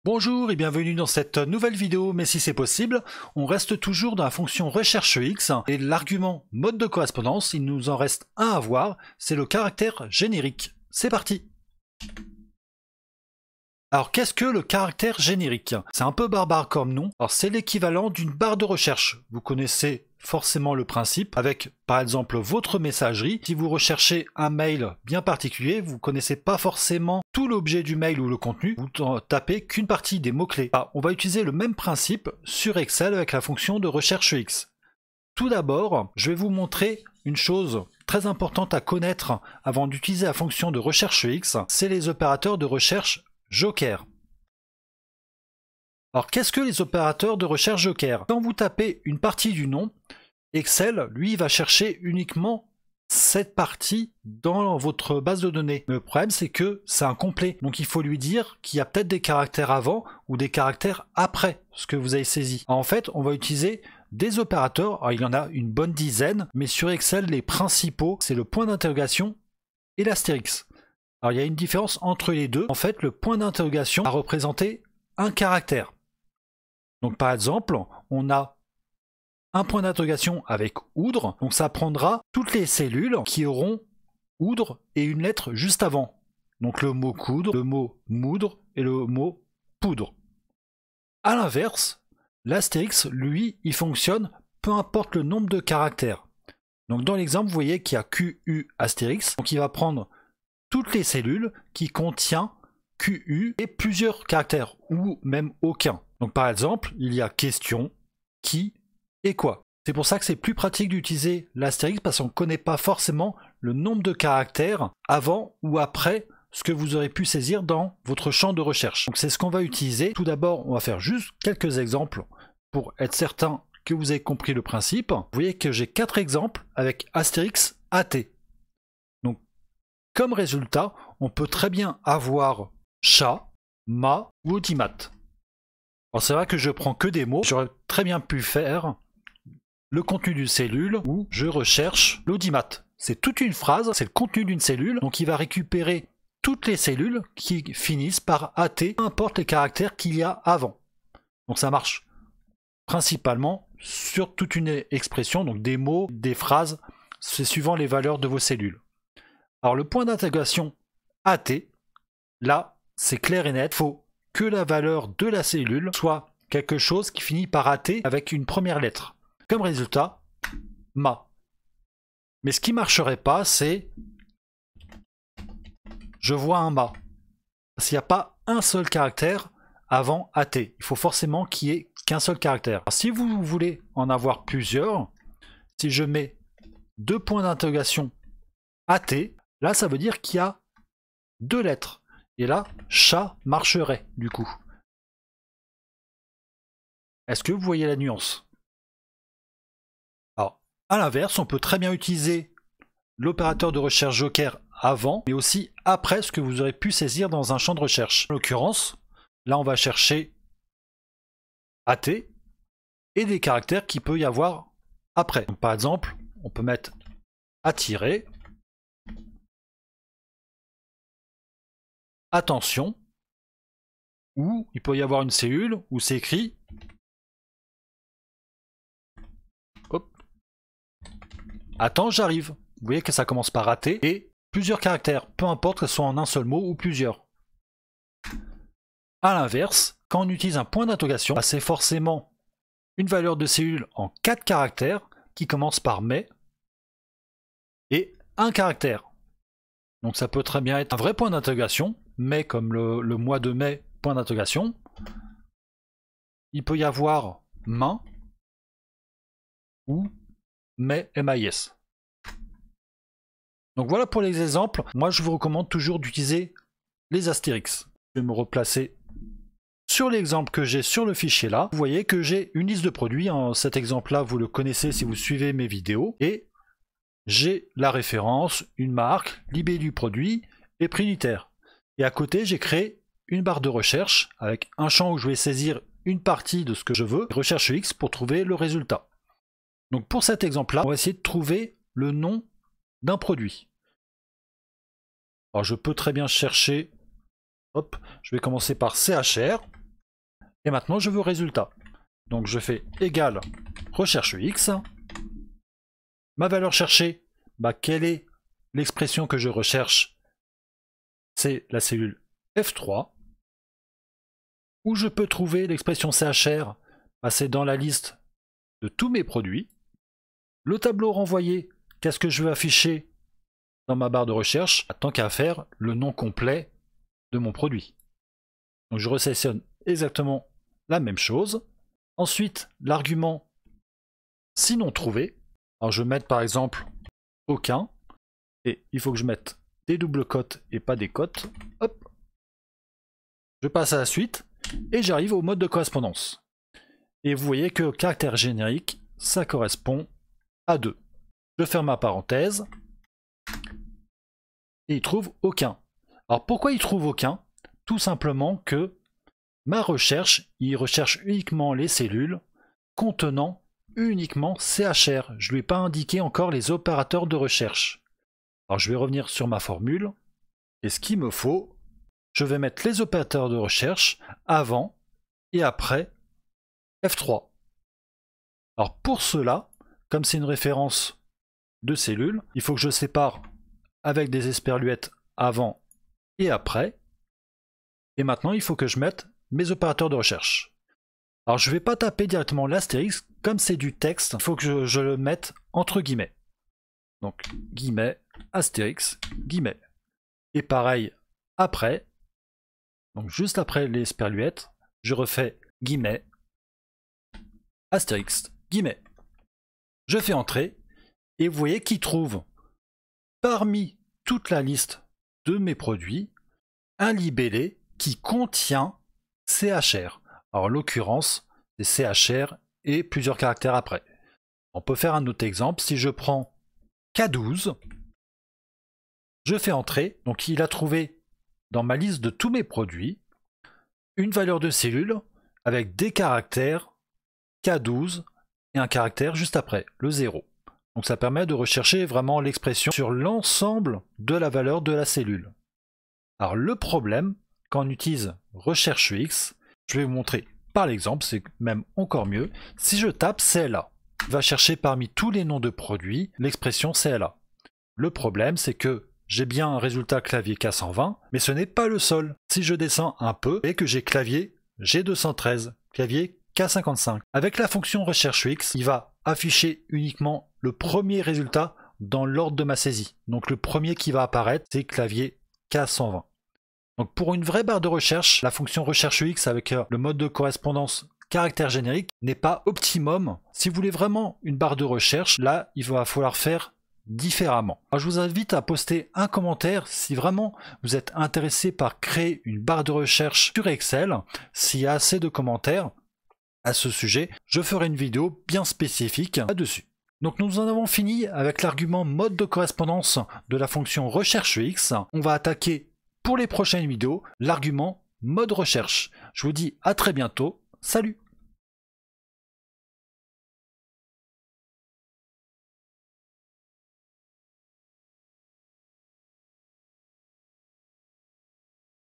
Bonjour et bienvenue dans cette nouvelle vidéo, mais si c'est possible, on reste toujours dans la fonction recherche X et l'argument mode de correspondance, il nous en reste un à voir, c'est le caractère générique. C'est parti! Alors qu'est-ce que le caractère générique? C'est un peu barbare comme nom, alors c'est l'équivalent d'une barre de recherche. Vous connaissez forcément le principe avec par exemple votre messagerie. Si vous recherchez un mail bien particulier, vous ne connaissez pas forcément tout l'objet du mail ou le contenu, vous tapez qu'une partie des mots-clés. On va utiliser le même principe sur Excel avec la fonction de recherche X. Tout d'abord, je vais vous montrer une chose très importante à connaître avant d'utiliser la fonction de recherche X, c'est les opérateurs de recherche Joker. Alors qu'est-ce que les opérateurs de recherche Joker? Quand vous tapez une partie du nom, Excel, lui, va chercher uniquement cette partie dans votre base de données. Mais le problème, c'est que c'est incomplet. Donc il faut lui dire qu'il y a peut-être des caractères avant ou des caractères après ce que vous avez saisi. Alors, en fait, on va utiliser des opérateurs. Alors, il y en a une bonne dizaine, mais sur Excel, les principaux, c'est le point d'interrogation et l'astérix. Alors il y a une différence entre les deux. En fait, le point d'interrogation va représenter un caractère. Donc par exemple, on a un point d'interrogation avec oudre, donc ça prendra toutes les cellules qui auront oudre et une lettre juste avant. Donc le mot coudre, le mot moudre et le mot poudre. A l'inverse, l'astérix, lui, il fonctionne peu importe le nombre de caractères. Donc dans l'exemple, vous voyez qu'il y a QU astérix, donc il va prendre toutes les cellules qui contiennent QU et plusieurs caractères, ou même aucun. Donc par exemple, il y a question, qui et quoi. C'est pour ça que c'est plus pratique d'utiliser l'astérix parce qu'on ne connaît pas forcément le nombre de caractères avant ou après ce que vous aurez pu saisir dans votre champ de recherche. Donc c'est ce qu'on va utiliser. Tout d'abord, on va faire juste quelques exemples pour être certain que vous avez compris le principe. Vous voyez que j'ai 4 exemples avec astérix AT. Donc comme résultat, on peut très bien avoir chat, ma ou audimat. Alors c'est vrai que je prends que des mots, j'aurais très bien pu faire le contenu d'une cellule ou je recherche l'audimat. C'est toute une phrase, c'est le contenu d'une cellule, donc il va récupérer toutes les cellules qui finissent par AT, peu importe les caractères qu'il y a avant. Donc ça marche principalement sur toute une expression, donc des mots, des phrases, c'est suivant les valeurs de vos cellules. Alors le point d'intégration AT, là c'est clair et net, il faut que la valeur de la cellule soit quelque chose qui finit par AT avec une première lettre. Comme résultat, ma. Mais ce qui ne marcherait pas, c'est je vois un ma. Parce qu'il n'y a pas un seul caractère avant AT. Il faut forcément qu'il n'y ait qu'un seul caractère. Alors, si vous voulez en avoir plusieurs, si je mets 2 points d'interrogation AT, là ça veut dire qu'il y a 2 lettres. Et là, chat marcherait du coup. Est-ce que vous voyez la nuance? Alors, à l'inverse, on peut très bien utiliser l'opérateur de recherche Joker avant, mais aussi après ce que vous aurez pu saisir dans un champ de recherche. En l'occurrence, là on va chercher AT et des caractères qu'il peut y avoir après. Donc, par exemple, on peut mettre attirer, attention, ou il peut y avoir une cellule où c'est écrit hop, attends, j'arrive. Vous voyez que ça commence par AT et plusieurs caractères, peu importe que ce soit en un seul mot ou plusieurs. A l'inverse, quand on utilise un point d'interrogation, c'est forcément une valeur de cellule en 4 caractères qui commence par mais et un caractère. Donc ça peut très bien être un vrai point d'interrogation, mais comme le mois de mai, point d'interrogation. Il peut y avoir main ou mais MIS. Donc voilà pour les exemples. Moi je vous recommande toujours d'utiliser les astérix. Je vais me replacer sur l'exemple que j'ai sur le fichier là. Vous voyez que j'ai une liste de produits. Cet exemple là vous le connaissez si vous suivez mes vidéos. Et j'ai la référence, une marque, l'IB du produit et prix unitaire. Et à côté j'ai créé une barre de recherche avec un champ où je vais saisir une partie de ce que je veux. Recherche X pour trouver le résultat. Donc pour cet exemple là, on va essayer de trouver le nom d'un produit. Alors je peux très bien chercher, hop, je vais commencer par CHR, Et maintenant, je veux résultat. Donc je fais égal recherche X. Ma valeur cherchée, quelle est l'expression que je recherche? C'est la cellule F3. Où je peux trouver l'expression CHR, c'est dans la liste de tous mes produits. Le tableau renvoyé, qu'est-ce que je veux afficher dans ma barre de recherche? Tant qu'à faire, le nom complet de mon produit. Donc je resélectionne exactement la même chose. Ensuite, l'argument sinon trouvé. Alors je vais mettre par exemple aucun. Et il faut que je mette des doubles cotes et pas des cotes. Hop. Je passe à la suite et j'arrive au mode de correspondance. Et vous voyez que caractère générique, ça correspond à 2. Je ferme ma parenthèse. Et il trouve aucun. Alors pourquoi il trouve aucun? Tout simplement que ma recherche, il recherche uniquement les cellules contenant uniquement CHR. Je ne lui ai pas indiqué encore les opérateurs de recherche. Alors je vais revenir sur ma formule. Et ce qu'il me faut, je vais mettre les opérateurs de recherche avant et après F3. Alors pour cela, comme c'est une référence de cellules, il faut que je sépare avec des esperluettes avant et après. Et maintenant, il faut que je mette mes opérateurs de recherche. Alors je ne vais pas taper directement l'astérisque, comme c'est du texte, il faut que je le mette entre guillemets. Donc guillemets, astérix, guillemets. Et pareil après, donc juste après les esperluettes, je refais guillemets, astérix, guillemets. Je fais entrer, et vous voyez qu'il trouve parmi toute la liste de mes produits un libellé qui contient CHR. Alors en l'occurrence, c'est CHR et plusieurs caractères après. On peut faire un autre exemple. Si je prends K12, je fais entrer. Donc il a trouvé dans ma liste de tous mes produits une valeur de cellule avec des caractères K12 et un caractère juste après, le 0. Donc ça permet de rechercher vraiment l'expression sur l'ensemble de la valeur de la cellule. Alors le problème, quand on utilise recherche X, je vais vous montrer par l'exemple, c'est même encore mieux. Si je tape CLA, il va chercher parmi tous les noms de produits l'expression CLA. Le problème, c'est que j'ai bien un résultat clavier K120, mais ce n'est pas le seul. Si je descends un peu, et que j'ai clavier G213, clavier K55. Avec la fonction recherche X, il va afficher uniquement le premier résultat dans l'ordre de ma saisie. Donc le premier qui va apparaître, c'est clavier K120. Donc pour une vraie barre de recherche, la fonction recherche X avec le mode de correspondance caractère générique n'est pas optimum. Si vous voulez vraiment une barre de recherche, là, il va falloir faire différemment. Alors, je vous invite à poster un commentaire si vraiment vous êtes intéressé par créer une barre de recherche sur Excel. S'il y a assez de commentaires à ce sujet, je ferai une vidéo bien spécifique là-dessus. Donc nous en avons fini avec l'argument mode de correspondance de la fonction recherche X. On va attaquer pour les prochaines vidéos l'argument mode recherche. Je vous dis à très bientôt. Salut!